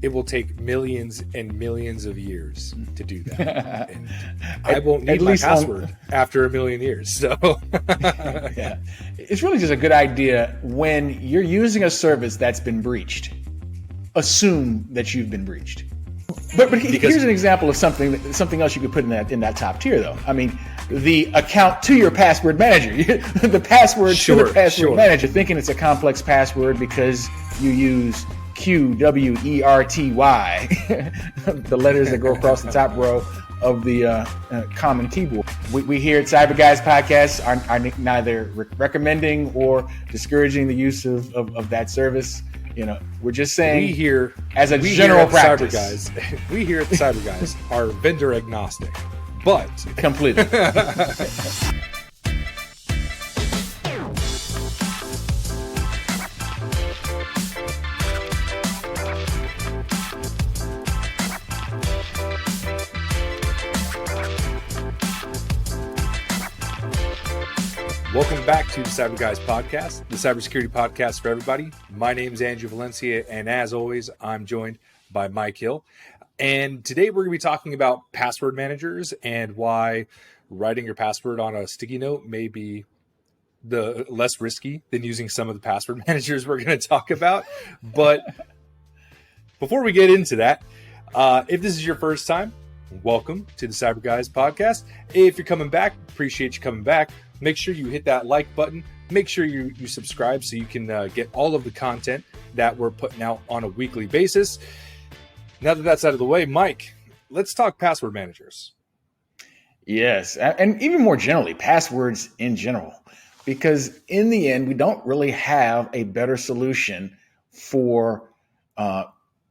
it will take millions and millions of years to do that. And I won't need my password after a million years. So yeah, it's really just a good idea when you're using a service that's been breached. Assume that you've been breached. But here's an example of something else you could put in that top tier, though. I mean, the account to your password manager, the password to the password manager, thinking it's a complex password because you use QWERTY, the letters that go across the top row of the common keyboard. We here at Cyber Guys Podcast are neither recommending or discouraging the use of that service. You know, we're just saying as a general practice. We here at the Cyber Guys are vendor agnostic, but completely. Welcome back to the Cyber Guys Podcast, the cybersecurity podcast for everybody. My name is Andrew Valencia, and as always, I'm joined by Mike Hill. And today we're going to be talking about password managers and why writing your password on a sticky note may be the less risky than using some of the password managers we're going to talk about. But before we get into that, if this is your first time, welcome to the Cyber Guys Podcast. If you're coming back, appreciate you coming back. Make sure you hit that like button. Make sure you subscribe so you can get all of the content that we're putting out on a weekly basis. Now that that's out of the way, Mike, let's talk password managers. Yes, and even more generally, passwords in general, because in the end, we don't really have a better solution for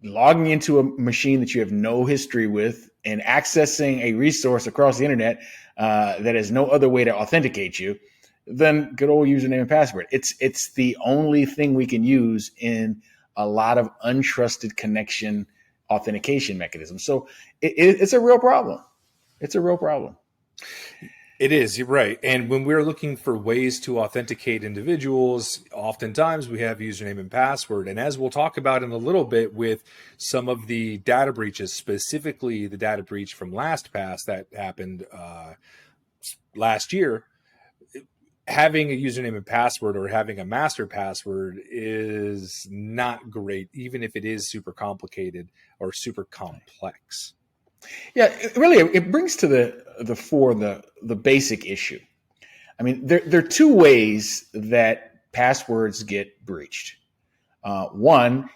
logging into a machine that you have no history with and accessing a resource across the internet that has no other way to authenticate you than good old username and password. It's the only thing we can use in a lot of untrusted connection authentication mechanisms. So it's a real problem. It's a real problem. It is, you're right. And when we're looking for ways to authenticate individuals, oftentimes we have username and password. And as we'll talk about in a little bit with some of the data breaches, specifically the data breach from LastPass that happened last year, having a username and password or having a master password is not great, even if it is super complicated or super complex. Yeah, it brings to the fore the basic issue. I mean, there are two ways that passwords get breached. One,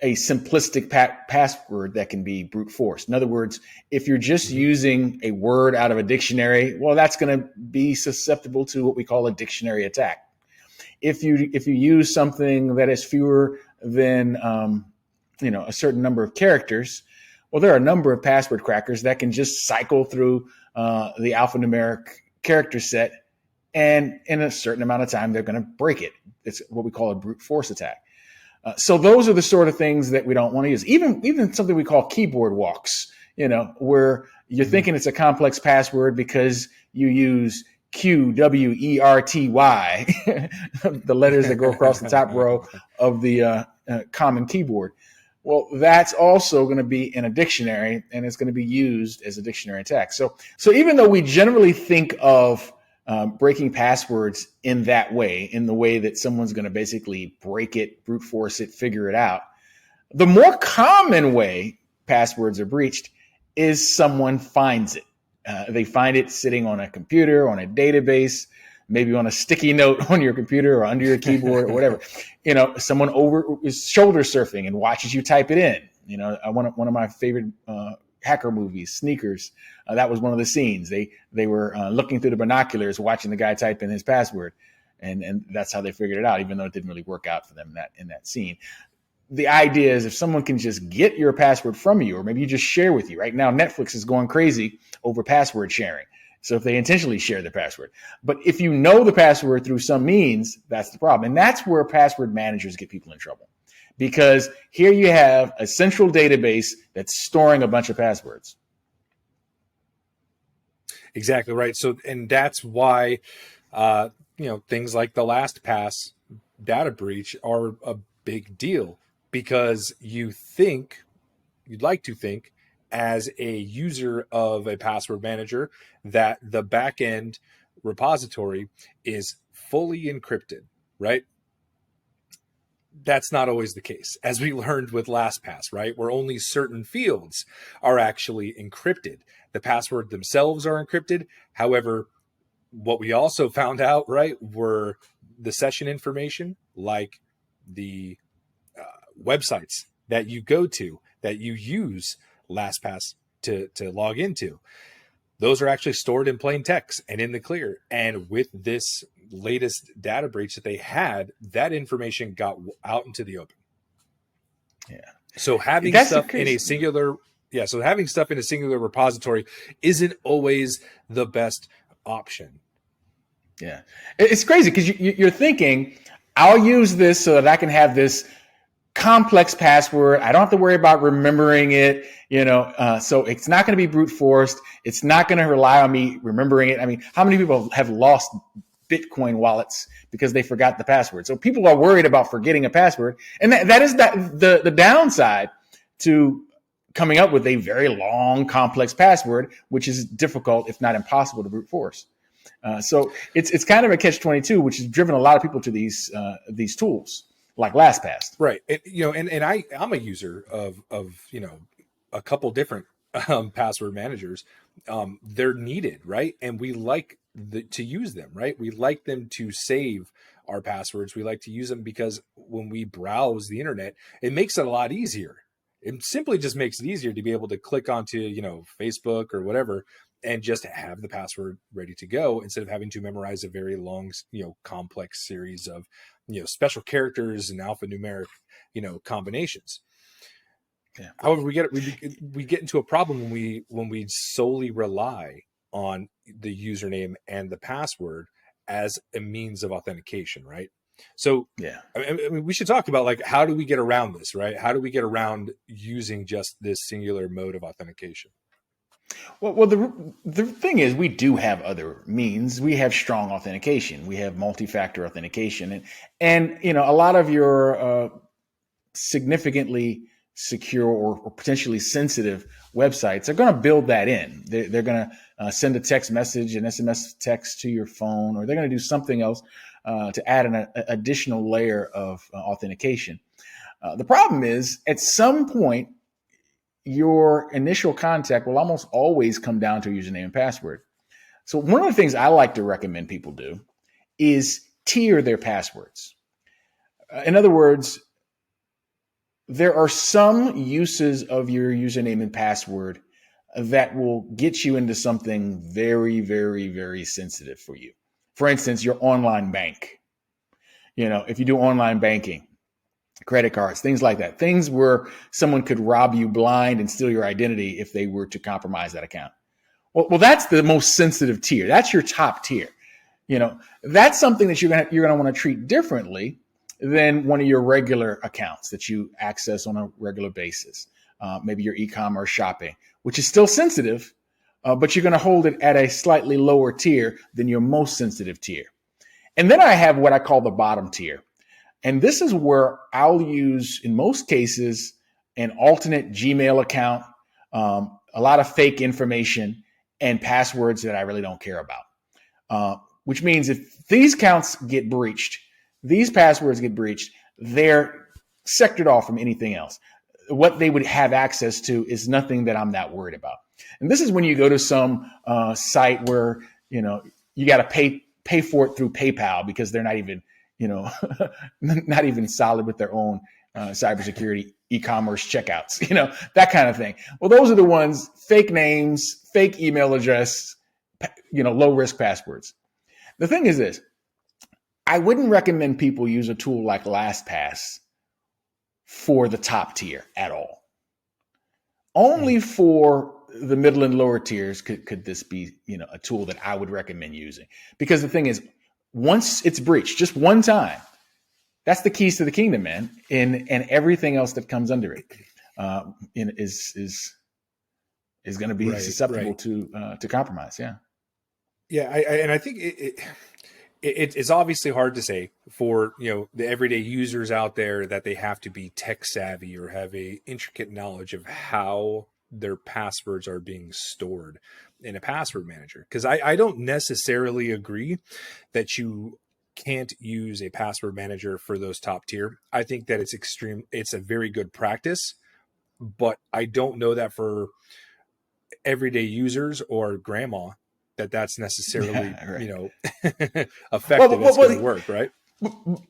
a simplistic password that can be brute force. In other words, if you're just using a word out of a dictionary, well, that's going to be susceptible to what we call a dictionary attack. If you use something that is fewer than a certain number of characters, well, there are a number of password crackers that can just cycle through the alphanumeric character set, and in a certain amount of time, they're going to break it. It's what we call a brute force attack. So those are the sort of things that we don't want to use. Even something we call keyboard walks, where you're thinking it's a complex password because you use QWERTY, the letters that go across the top row of the common keyboard. Well, that's also going to be in a dictionary, and it's going to be used as a dictionary attack. So even though we generally think of breaking passwords in that way, in the way that someone's going to basically break it, brute force it, figure it out, the more common way passwords are breached is someone finds it. They find it sitting on a computer, on a database, maybe on a sticky note on your computer or under your keyboard or whatever. Someone is shoulder surfing and watches you type it in. One of my favorite hacker movies, Sneakers, that was one of the scenes. They were looking through the binoculars, watching the guy type in his password, and that's how they figured it out, even though it didn't really work out for them in that scene. The idea is if someone can just get your password from you, or maybe you just share with you. Right now, Netflix is going crazy over password sharing. So if they intentionally share the password, but if you know the password through some means, that's the problem. And that's where password managers get people in trouble, because here you have a central database that's storing a bunch of passwords. Exactly right. So, and that's why, things like the LastPass data breach are a big deal, because you think you'd like to think as a user of a password manager that the backend repository is fully encrypted, right? That's not always the case, as we learned with LastPass, right? Where only certain fields are actually encrypted. The password themselves are encrypted. However, what we also found out, right, were the session information, like the websites that you go to, that you use LastPass to log into. Those are actually stored in plain text and in the clear. And with this latest data breach that they had, that information got out into the open. Yeah. So having stuff in a singular, so having stuff in a singular repository isn't always the best option. Yeah. It's crazy because you're thinking, I'll use this so that I can have this complex password. I don't have to worry about remembering it, so it's not going to be brute forced. It's not going to rely on me remembering it. I mean, how many people have lost Bitcoin wallets because they forgot the password? So people are worried about forgetting a password. And that is the downside to coming up with a very long, complex password, which is difficult, if not impossible, to brute force. So it's kind of a catch-22, which has driven a lot of people to these tools like LastPass. Right. And I'm a user of a couple different password managers. They're needed, right? And we like to use them, right? We like them to save our passwords. We like to use them because when we browse the internet, it makes it a lot easier. It simply just makes it easier to be able to click onto, Facebook or whatever, and just have the password ready to go instead of having to memorize a very long, complex series of, special characters and alphanumeric, combinations. Yeah. However, we get into a problem when we solely rely on the username and the password as a means of authentication, right? So yeah, I mean, we should talk about, like, how do we get around this, right? How do we get around using just this singular mode of authentication? Well, the thing is, we do have other means. We have strong authentication. We have multi-factor authentication, and a lot of your significantly secure or potentially sensitive websites are going to build that in. They're going to send a text message, an SMS text to your phone, or they're going to do something else to add an additional layer of authentication. The problem is, at some point, your initial contact will almost always come down to a username and password. So one of the things I like to recommend people do is tier their passwords. In other words, there are some uses of your username and password that will get you into something very, very, very sensitive for you. For instance, your online bank. If you do online banking, credit cards, things like that, things where someone could rob you blind and steal your identity if they were to compromise that account. Well, that's the most sensitive tier. That's your top tier. That's something that you're gonna want to treat differently than one of your regular accounts that you access on a regular basis. Maybe your e-commerce shopping, which is still sensitive, but you're going to hold it at a slightly lower tier than your most sensitive tier. And then I have what I call the bottom tier. And this is where I'll use, in most cases, an alternate Gmail account, a lot of fake information, and passwords that I really don't care about. Which means if these accounts get breached, these passwords get breached, they're sectored off from anything else. What they would have access to is nothing that I'm that worried about. And this is when you go to some site where, you got to pay for it through PayPal because they're not even, not even solid with their own cybersecurity e-commerce checkouts, that kind of thing. Well, those are the ones, fake names, fake email address, low risk passwords. The thing is this, I wouldn't recommend people use a tool like LastPass for the top tier at all. Only for the middle and lower tiers could this be, a tool that I would recommend using. Because the thing is, once it's breached, just one time, that's the keys to the kingdom, man. And everything else that comes under it is going to be susceptible to compromise. Yeah. Yeah, I think it's obviously hard to say for the everyday users out there that they have to be tech savvy or have a intricate knowledge of how their passwords are being stored in a password manager. Because I don't necessarily agree that you can't use a password manager for those top tier. I think that it's a very good practice, but I don't know that for everyday users or grandma that's necessarily right. effective. It's going to work, right?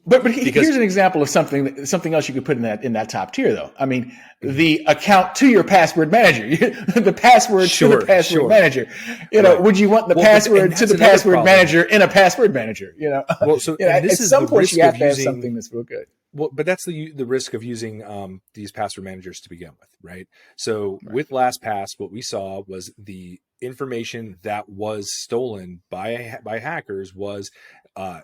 But here's an example of something else you could put in that top tier, though. I mean, the account to your password manager, the password to the password manager. Would you want the password to the password manager in a password manager? Well, so at some point you have to have something that's real good. Well, but that's the risk of using these password managers to begin with, right? So with LastPass, what we saw was the information that was stolen by hackers was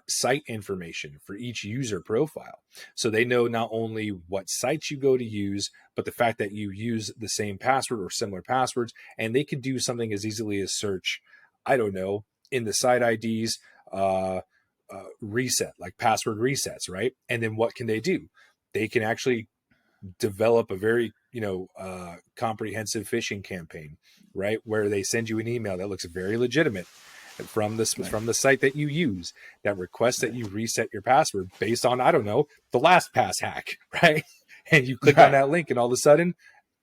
site information for each user profile. So they know not only what sites you go to use, but the fact that you use the same password or similar passwords, and they could do something as easily as search, I don't know, in the site IDs, reset, like password resets, right? And then what can they do? They can actually develop a very comprehensive phishing campaign, right, where they send you an email that looks very legitimate from the site that you use that requests that you reset your password based on, I don't know, the LastPass hack, right? And you click on that link, and all of a sudden,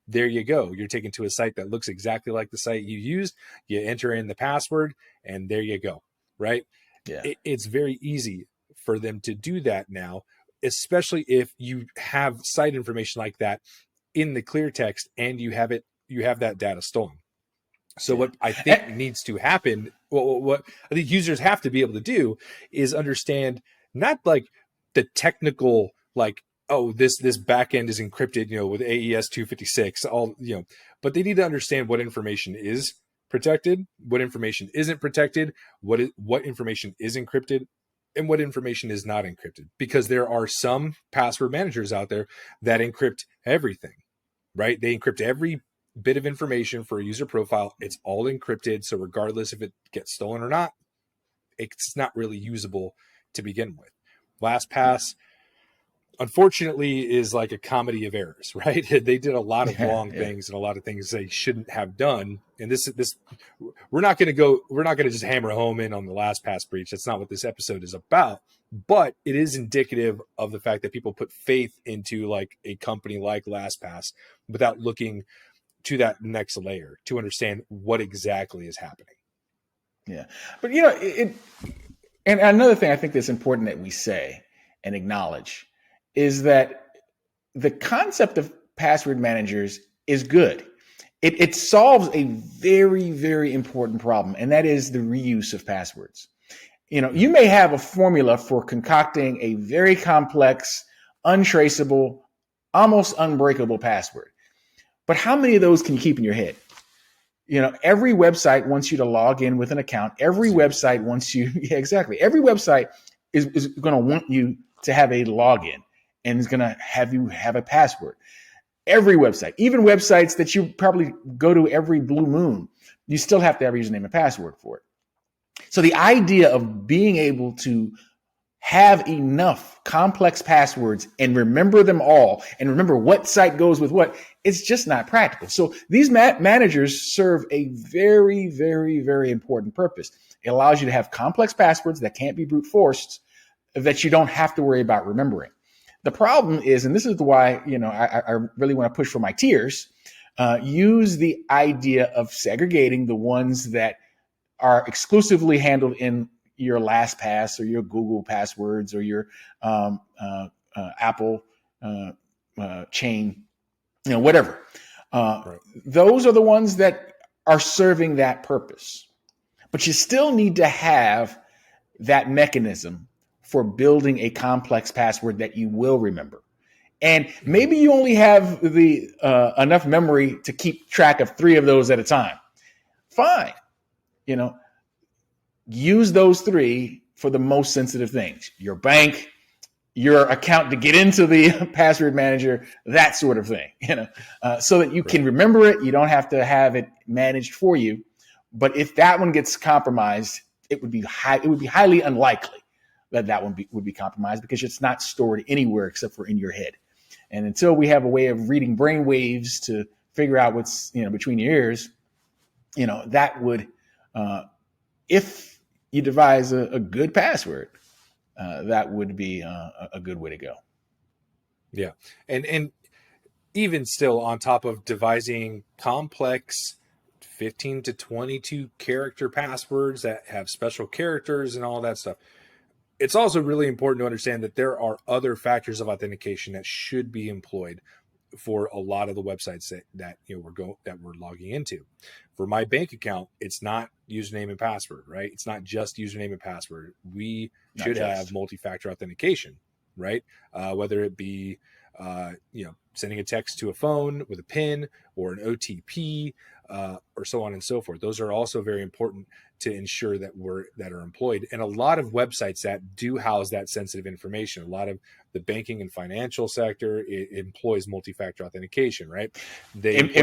there you go. You're taken to a site that looks exactly like the site you used. You enter in the password, and there you go, right? Yeah. It's very easy for them to do that now, especially if you have site information like that in the clear text and you have that data stolen. So what I think needs to happen, what I think users have to be able to do is understand not like the technical, like, oh, this backend is encrypted, with AES 256, but they need to understand what information is protected, what information isn't protected, what information is encrypted, and what information is not encrypted. Because there are some password managers out there that encrypt everything, right? They encrypt every bit of information for a user profile. It's all encrypted. So regardless if it gets stolen or not, it's not really usable to begin with. LastPass, unfortunately, is like a comedy of errors, right? They did a lot of wrong things and a lot of things they shouldn't have done. And this we're not going to just hammer home in on the LastPass breach. That's not what this episode is about. But it is indicative of the fact that people put faith into like a company like LastPass without looking to that next layer to understand what exactly is happening. Yeah. But, and another thing I think that's important that we say and acknowledge is that the concept of password managers is good. It solves a very, very important problem, and that is the reuse of passwords. You may have a formula for concocting a very complex, untraceable, almost unbreakable password. But how many of those can you keep in your head? Every website wants you to log in with an account. Every website wants you, exactly. Every website is going to want you to have a login and is going to have you have a password. Every website, even websites that you probably go to every blue moon, you still have to have a username and password for it. So the idea of being able to have enough complex passwords and remember them all and remember what site goes with what, it's just not practical. So these managers serve a very, very, very important purpose. It allows you to have complex passwords that can't be brute forced, that you don't have to worry about remembering. The problem is, and this is why, I really want to push for my tiers, use the idea of segregating the ones that are exclusively handled in your LastPass or your Google passwords or your Apple chain, whatever. Right. Those are the ones that are serving that purpose. But you still need to have that mechanism for building a complex password that you will remember. And maybe you only have the enough memory to keep track of 3 of those at a time. Fine. Use those 3 for the most sensitive things. Your bank, your account to get into the password manager, that sort of thing, so that you can remember it. You don't have to have it managed for you. But if that one gets compromised, it would be highly unlikely that one would be compromised because it's not stored anywhere except for in your head. And until we have a way of reading brain waves to figure out what's between your ears, that would, if you devise a good password, that would be a good way to go. Yeah, and even still, on top of devising complex 15 to 22 character passwords that have special characters and all that stuff, it's also really important to understand that there are other factors of authentication that should be employed for a lot of the websites that we're logging into. For my bank account, it's not username and password, right? It's not just username and password. We should have multi-factor authentication, right? Whether it be sending a text to a phone with a PIN or an OTP, or so on and so forth. Those are also very important to ensure that are employed. And a lot of websites that do house that sensitive information, a lot of the banking and financial sector, it employs multi-factor authentication, right? They employ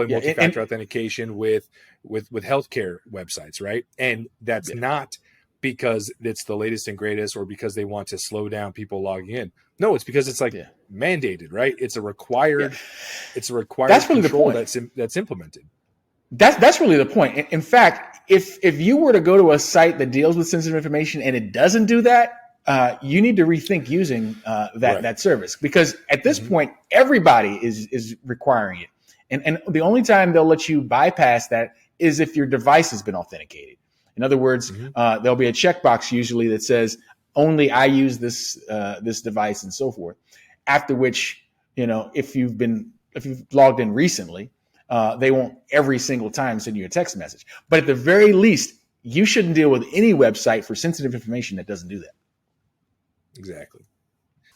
multi-factor authentication with healthcare websites, right? And that's not because it's the latest and greatest or because they want to slow down people logging in. No, it's because it's mandated, right? It's a required that's really control the point. that's implemented. That's really the point. In fact, if you were to go to a site that deals with sensitive information and it doesn't do that, you need to rethink using that service, because at this point, everybody is requiring it. And the only time they'll let you bypass that is if your device has been authenticated. In other words, there'll be a checkbox usually that says only I use this device and so forth. After which, if you've logged in recently, they won't every single time send you a text message. But at the very least, you shouldn't deal with any website for sensitive information that doesn't do that. Exactly.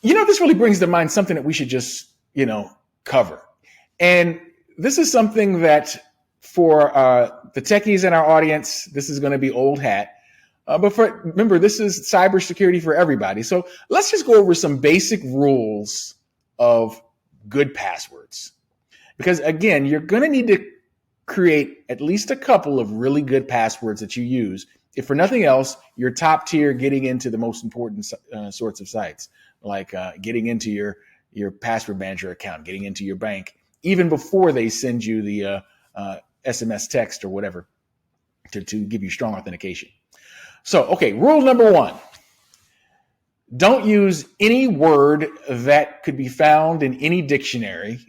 This really brings to mind something that we should just, cover. And this is something that for the techies in our audience, this is going to be old hat. But remember, this is cybersecurity for everybody. So let's just go over some basic rules of good passwords. Because again, you're going to need to create at least a couple of really good passwords that you use. If for nothing else, you're top tier getting into the most important sorts of sites, like getting into your password manager account, getting into your bank, even before they send you the SMS text or whatever to give you strong authentication. So, okay, rule number 1. Don't use any word that could be found in any dictionary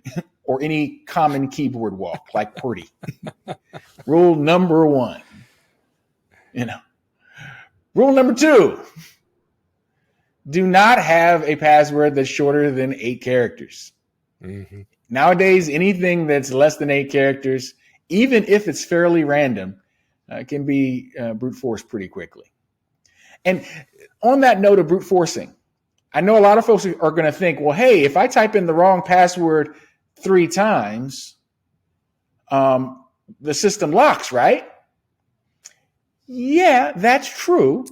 or any common keyboard walk, like QWERTY. Rule number 1. Rule number 2. Do not have a password that's shorter than 8 characters. Mm-hmm. Nowadays, anything that's less than 8 characters, even if it's fairly random, can be brute forced pretty quickly. And on that note of brute forcing, I know a lot of folks are going to think, well, hey, if I type in the wrong password 3 times, the system locks, right? Yeah, that's true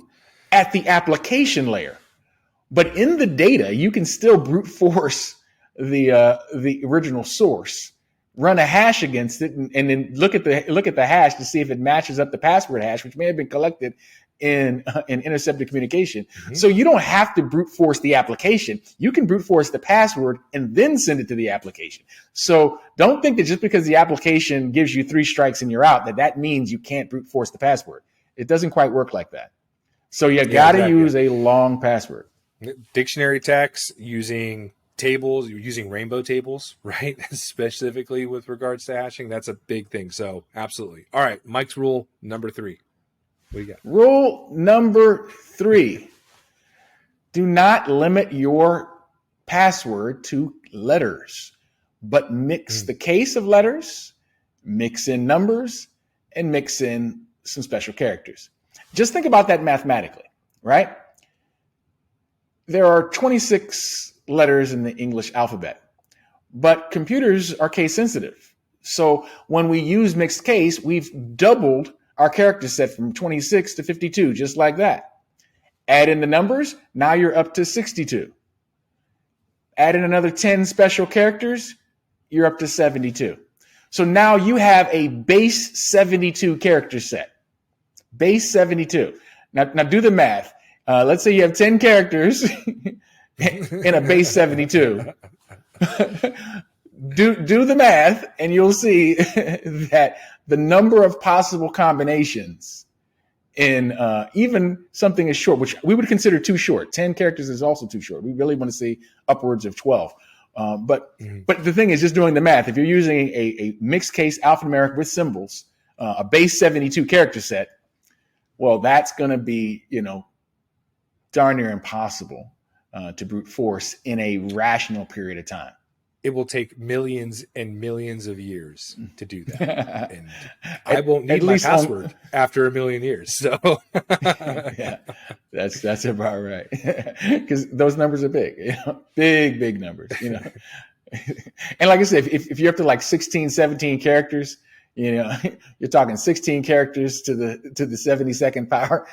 at the application layer. But in the data, you can still brute force the original source, run a hash against it, and then look at the hash to see if it matches up the password hash, which may have been collected in intercepted communication. Mm-hmm. So you don't have to brute force the application. You can brute force the password and then send it to the application. So don't think that just because the application gives you 3 strikes and you're out, that means you can't brute force the password. It doesn't quite work like that. So you got to use a long password. Dictionary text, using tables, you're using rainbow tables, right? Specifically with regards to hashing, that's a big thing. So absolutely. All right, Mike's rule number 3. What do you got? Rule number 3. Do not limit your password to letters, but mix the case of letters, mix in numbers, and mix in some special characters. Just think about that mathematically, right? There are 26 letters in the English alphabet, but computers are case sensitive. So when we use mixed case, we've doubled our character set from 26 to 52, just like that. Add in the numbers, now you're up to 62. Add in another 10 special characters, you're up to 72. So now you have a base 72 character set. Base 72. Now do the math. Let's say you have 10 characters in a base 72. do the math, and you'll see that the number of possible combinations in even something as short, which we would consider too short. 10 characters is also too short. We really want to see upwards of 12. But the thing is, just doing the math, if you're using a mixed case alphanumeric with symbols, a base 72 character set, well, that's going to be, darn near impossible to brute force in a rational period of time. It will take millions and millions of years to do that. And I won't need my password after a million years. So yeah, that's about right. Because those numbers are big, big numbers, And like I said, if you're up to like 16, 17 characters, you're talking 16 characters to the 72nd power,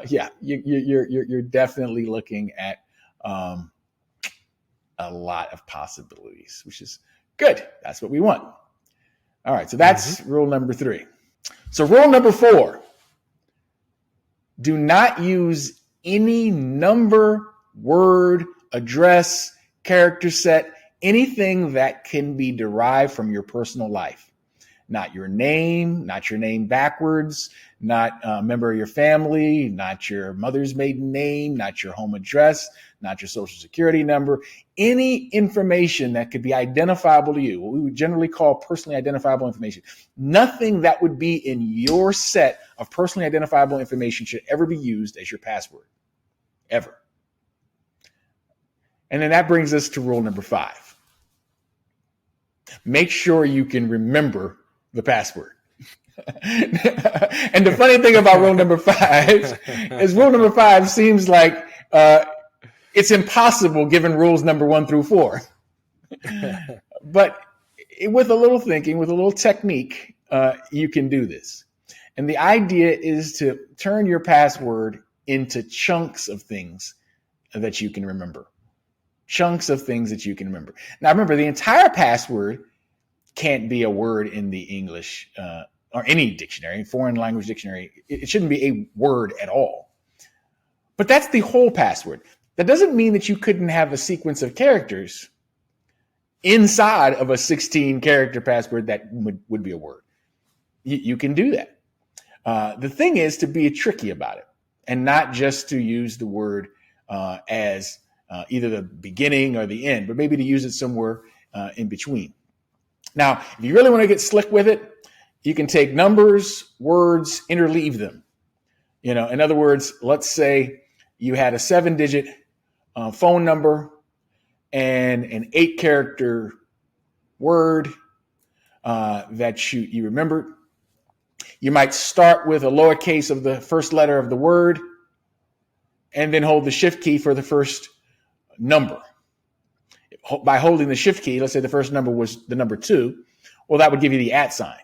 yeah, you're definitely looking at, a lot of possibilities, which is good. That's what we want. All right. So that's rule number 3. So rule number 4, do not use any number, word, address, character set, anything that can be derived from your personal life. Not your name backwards, not a member of your family, not your mother's maiden name, not your home address, not your social security number, any information that could be identifiable to you, what we would generally call personally identifiable information. Nothing that would be in your set of personally identifiable information should ever be used as your password, ever. And then that brings us to rule number 5. Make sure you can remember the password. And the funny thing about rule number 5 is rule number 5 seems like it's impossible given rules number 1 through 4. But with a little thinking, with a little technique, you can do this. And the idea is to turn your password into chunks of things that you can remember. Chunks of things that you can remember. Now, remember, the entire password can't be a word in the English or any dictionary, foreign language dictionary. It shouldn't be a word at all. But that's the whole password. That doesn't mean that you couldn't have a sequence of characters inside of a 16-character password that would be a word. You can do that. The thing is to be tricky about it and not just to use the word as either the beginning or the end, but maybe to use it somewhere in between. Now, if you really want to get slick with it, you can take numbers, words, interleave them. In other words, let's say you had a 7-digit phone number and an 8-character word that you remembered. You might start with a lowercase of the first letter of the word and then hold the shift key for the first number. By holding the shift key, let's say the first number was the number 2, well, that would give you the @ sign.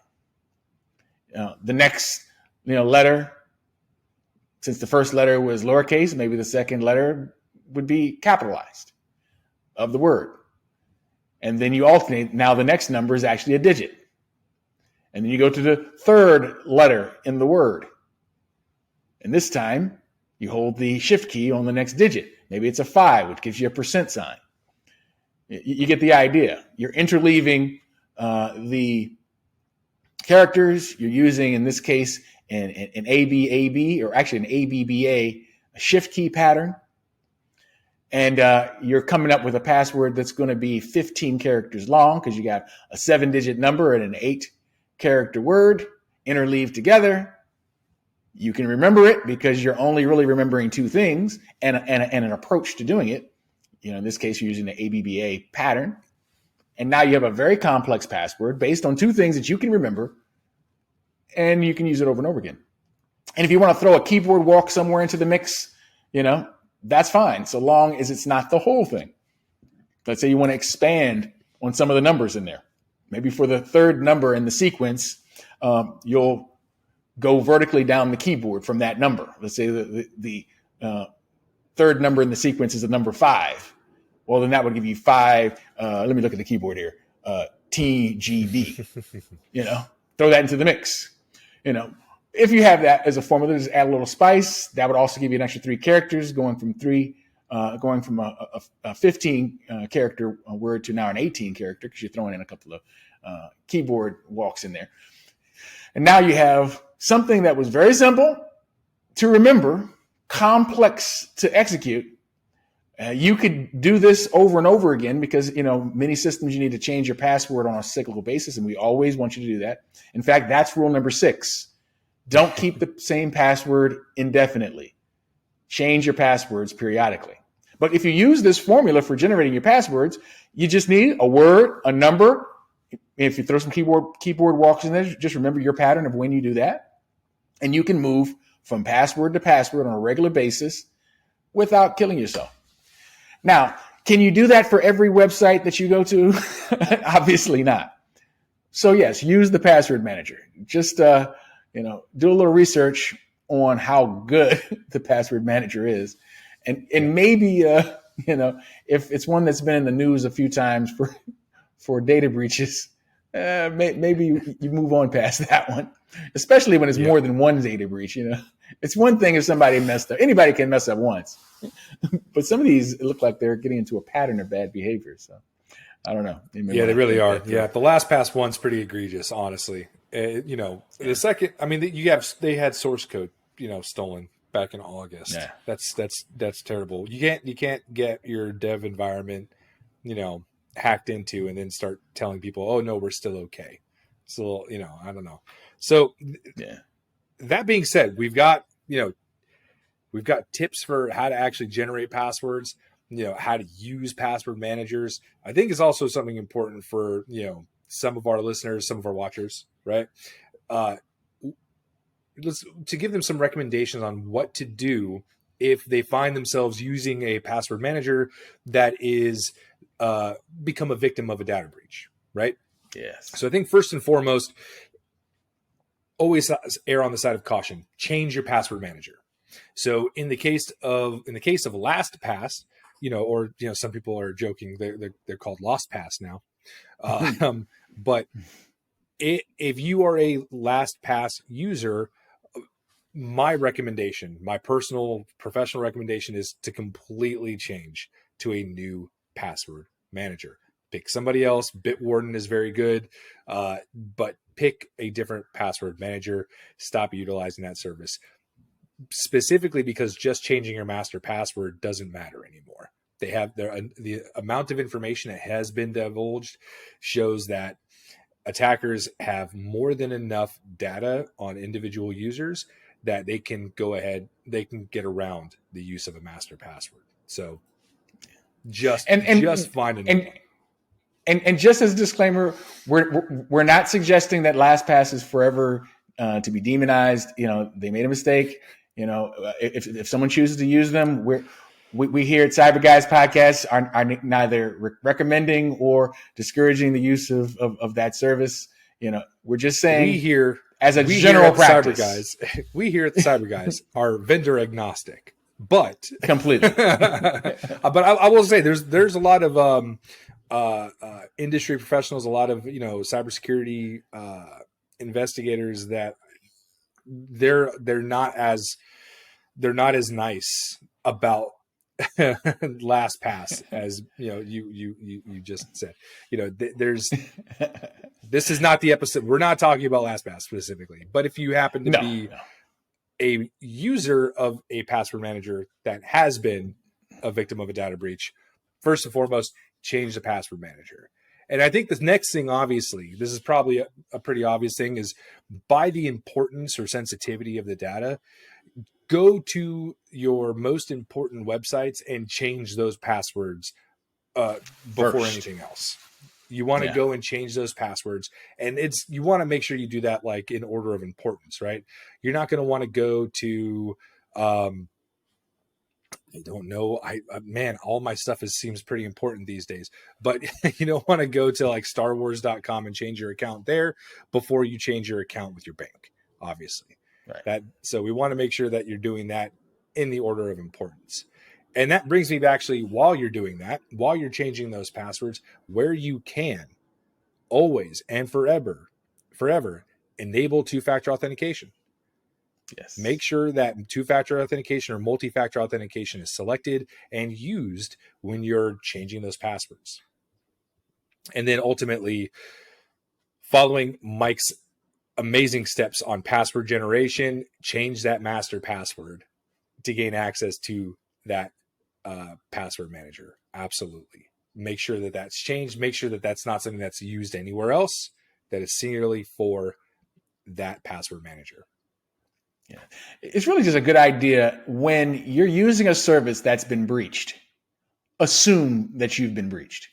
The next letter, since the first letter was lowercase, maybe the second letter would be capitalized of the word. And then you alternate. Now the next number is actually a digit. And then you go to the third letter in the word. And this time you hold the shift key on the next digit. Maybe it's a 5, which gives you a % sign. You get the idea. You're interleaving the characters. You're using, in this case, an ABAB, or actually an ABBA, a shift key pattern. And you're coming up with a password that's going to be 15 characters long because you got a 7-digit number and an 8-character word interleaved together. You can remember it because you're only really remembering 2 things and an approach to doing it. In this case, you're using the ABBA pattern. And now you have a very complex password based on 2 things that you can remember, and you can use it over and over again. And if you want to throw a keyboard walk somewhere into the mix, that's fine, so long as it's not the whole thing. Let's say you want to expand on some of the numbers in there. Maybe for the third number in the sequence, you'll go vertically down the keyboard from that number. Let's say the third number in the sequence is the number 5. Well, then that would give you 5. Let me look at the keyboard here. TGB. Throw that into the mix. if you have that as a formula, just add a little spice. That would also give you an extra 3 characters, going from a 15 character word to now an 18 character, because you're throwing in a couple of keyboard walks in there. And now you have something that was very simple to remember, complex to execute. You could do this over and over again, because, many systems you need to change your password on a cyclical basis, and we always want you to do that. In fact, that's rule number 6. Don't keep the same password indefinitely. Change your passwords periodically. But if you use this formula for generating your passwords, you just need a word, a number. If you throw some keyboard walks in there, just remember your pattern of when you do that. And you can move from password to password on a regular basis without killing yourself. Now, can you do that for every website that you go to? Obviously not. So yes, use the password manager. Just, do a little research on how good the password manager is. And maybe, if it's one that's been in the news a few times for data breaches, maybe you move on past that one, especially when it's more than one data breach. It's one thing if somebody messed up. Anybody can mess up once, but some of these look like they're getting into a pattern of bad behavior. So I don't know. They really are. Yeah, the LastPass one's pretty egregious, honestly. The second, they had source code, stolen back in August. Yeah. That's terrible. You can't get your dev environment, hacked into and then start telling people, oh no, we're still okay. So, I don't know. So that being said, we've got tips for how to actually generate passwords, how to use password managers. I think it's also something important for, some of our listeners, some of our watchers, right? To give them some recommendations on what to do if they find themselves using a password manager that is become a victim of a data breach, right? Yes. So I think first and foremost, always err on the side of caution. Change your password manager. So in the case of LastPass, some people are joking they're called LastPass now, but if you are a LastPass user, my personal professional recommendation is to completely change to a new password manager. Pick somebody else. Bitwarden is very good, but pick a different password manager. Stop utilizing that service, specifically because just changing your master password doesn't matter anymore. They have the amount of information that has been divulged shows that attackers have more than enough data on individual users that they can get around the use of a master password. So just find a new one. And just as a disclaimer, we're not suggesting that LastPass is forever to be demonized. They made a mistake. If someone chooses to use them, we here at Cyber Guys Podcast are neither recommending or discouraging the use of that service. We're just saying as a general practice. We here at the Cyber Guys are vendor agnostic, but completely. But I will say there's a lot of industry professionals, a lot of cybersecurity investigators that they're not as nice about LastPass as you just said. This is not the episode. We're not talking about LastPass specifically, but if you happen to be a user of a password manager that has been a victim of a data breach, first and foremost, change the password manager. And I think the next thing, obviously, this is probably a pretty obvious thing, is by the importance or sensitivity of the data, go to your most important websites and change those passwords before anything else. You want to go and change those passwords, and you want to make sure you do that like in order of importance, right? You're not going to want to go to I don't know. Man, all my stuff seems pretty important these days, but you don't want to go to like starwars.com and change your account there before you change your account with your bank, obviously. Right. So we want to make sure that you're doing that in the order of importance. And that brings me to actually, while you're doing that, while you're changing those passwords, where you can, always and forever enable two-factor authentication. Yes. Make sure that two-factor authentication or multi-factor authentication is selected and used when you're changing those passwords. And then ultimately, following Mike's amazing steps on password generation, change that master password to gain access to that password manager. Absolutely. Make sure that that's changed. Make sure that that's not something that's used anywhere else, that is singularly for that password manager. Yeah. It's really just a good idea when you're using a service that's been breached. Assume that you've been breached.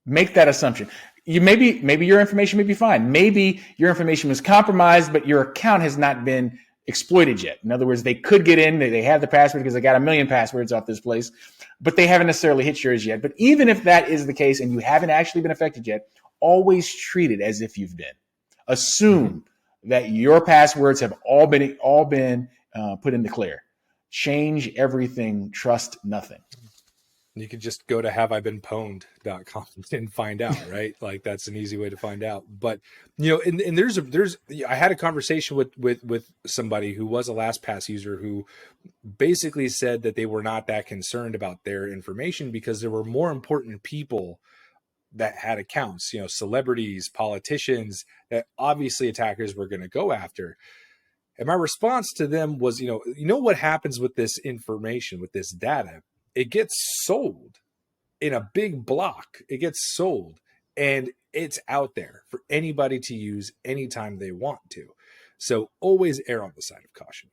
Make that assumption. Maybe your information may be fine. Maybe your information was compromised, but your account has not been exploited yet. In other words, they could get in, they have the password because they got 1 million passwords off this place, but they haven't necessarily hit yours yet. But even if that is the case and you haven't actually been affected yet, always treat it as if you've been. Assume that your passwords have all been put in the clear. Change everything. Trust nothing. You could just go to haveibeenpwned.com and find out, right? Like that's an easy way to find out. But and there's I had a conversation with somebody who was a LastPass user who basically said that they were not that concerned about their information because there were more important people that had accounts, celebrities, politicians that obviously attackers were going to go after. And my response to them was, what happens with this information, with this data? It gets sold in a big block. It gets sold and it's out there for anybody to use anytime they want to. So always err on the side of caution.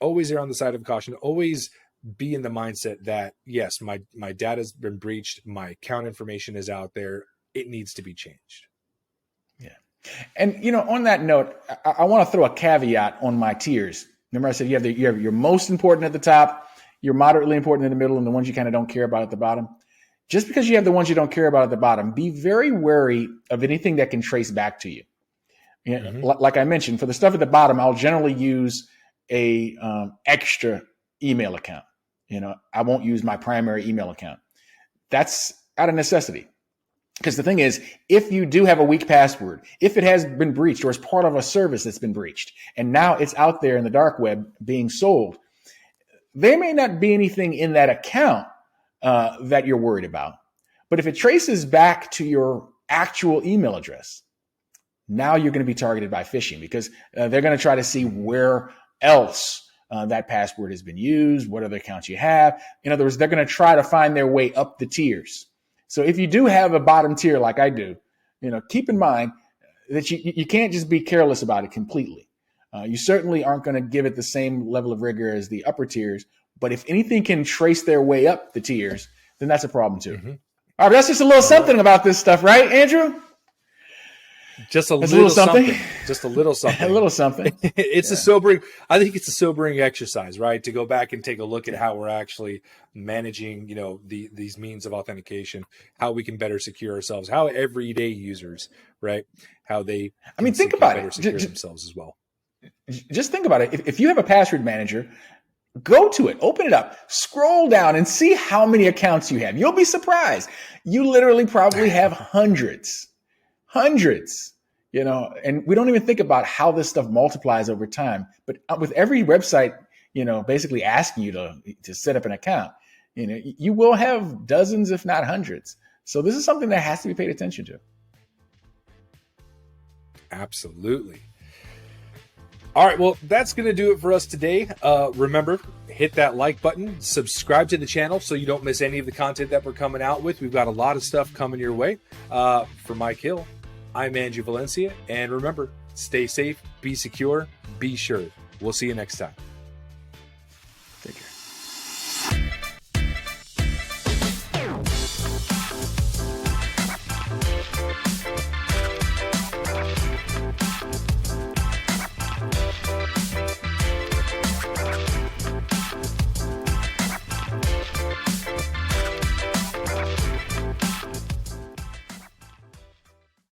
Always err on the side of caution. Always be in the mindset that, yes, my data has been breached. My account information is out there. It needs to be changed. Yeah. And, on that note, I want to throw a caveat on my tiers. Remember I said you have your most important at the top, your moderately important in the middle, and the ones you kind of don't care about at the bottom. Just because you have the ones you don't care about at the bottom, be very wary of anything that can trace back to you. Like I mentioned, for the stuff at the bottom, I'll generally use a extra email account. I won't use my primary email account. That's out of necessity. Because the thing is, if you do have a weak password, if it has been breached or is part of a service that's been breached, and now it's out there in the dark web being sold, there may not be anything in that account that you're worried about. But if it traces back to your actual email address, now you're going to be targeted by phishing because they're going to try to see where else that password has been used, what other accounts you have. In other words, they're going to try to find their way up the tiers. So if you do have a bottom tier like I do, keep in mind that you can't just be careless about it completely. You certainly aren't going to give it the same level of rigor as the upper tiers. But if anything can trace their way up the tiers, then that's a problem too. Mm-hmm. All right, that's just a little something about this stuff, right, Andrew? Just a little something. Just a little something. A little something. It's a sobering. I think it's a sobering exercise, right? To go back and take a look at how we're actually managing, these means of authentication, how we can better secure ourselves, how everyday users, right? How they. Think about it. Secure themselves as well. Just think about it. If you have a password manager, go to it, open it up, scroll down, and see how many accounts you have. You'll be surprised. You literally probably have hundreds. And we don't even think about how this stuff multiplies over time. But with every website, basically asking you to set up an account, you will have dozens, if not hundreds. So this is something that has to be paid attention to. Absolutely. All right, well, that's going to do it for us today. Remember, hit that like button, subscribe to the channel so you don't miss any of the content that we're coming out with. We've got a lot of stuff coming your way. For Mike Hill, I'm Andrew Valencia. And remember, stay safe, be secure, be sure. We'll see you next time.